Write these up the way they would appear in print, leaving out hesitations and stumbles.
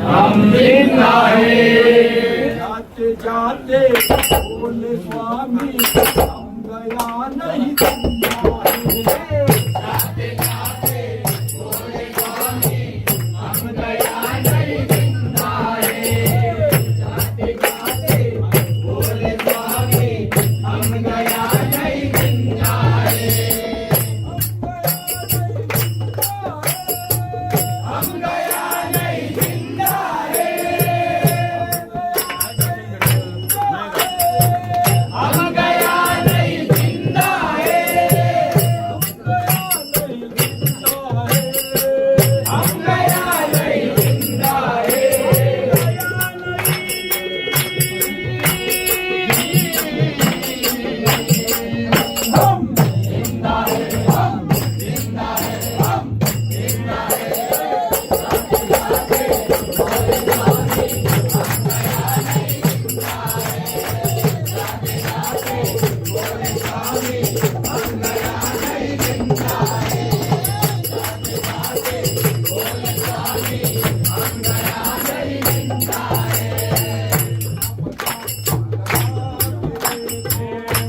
हम जिंदा है। जाते जाते बोले स्वामी हम गया नहीं जिंदा है। जाते जाते बोले स्वामी हम गया नहीं जिंदा है। जाते जाते बोले स्वामी हम गया नहीं जिंदा है। हम गया नहीं जिंदा है। हम गया नहीं जिंदा है। हम गया नहीं जिंदा है। हम जिंदा है। हम जिंदा है। हम जिंदा है।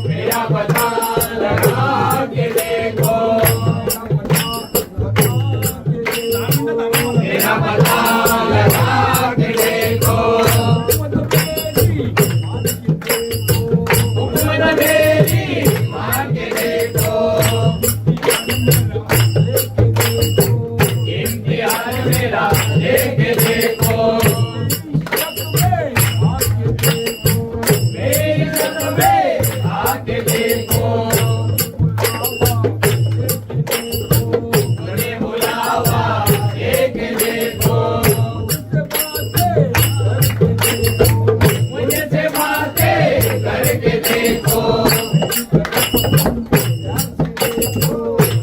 मेरा पता लगा के देखो। मेरा पता लगा के देखो। हुक्म मेरी मान के देखो। इम्तिहान मेरा लेके देखो। मेरी शर्त में आके देखो। मुझे बुलावा एक देखो। मुझसे बातें करके देखो।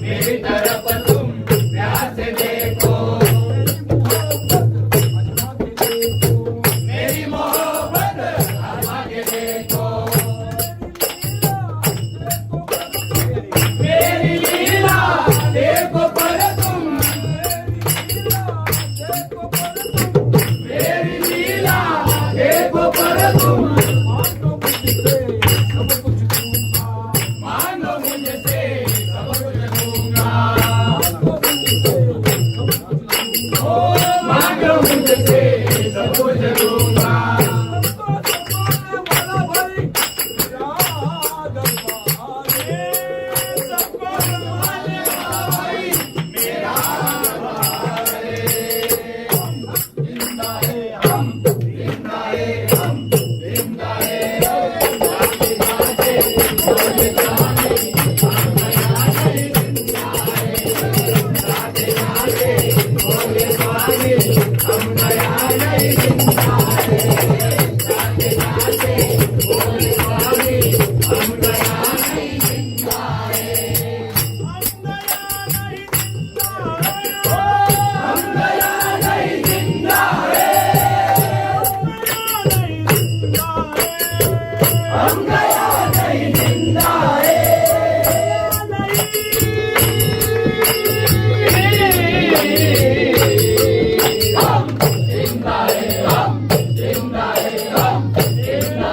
मेरी तरफ तुम प्यार से देखो। मेरी मोहब्बत आजमा के देखो। मेरी लीला देखो पर तुम। मेरी लीला देखो पर तुम। मानो मुझसे सब कुछ दूंगा। ओ मानो मुझसे सब कुछ दूंगा। हम गया नहीं जिंदा है। हम जिंदा है। हम जिंदा है। हम जिंदा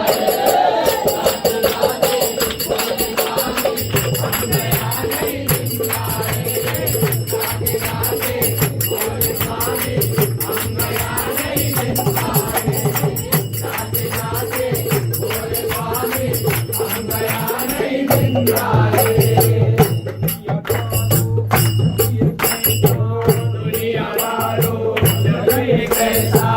दुनिया वालों जगह कैसा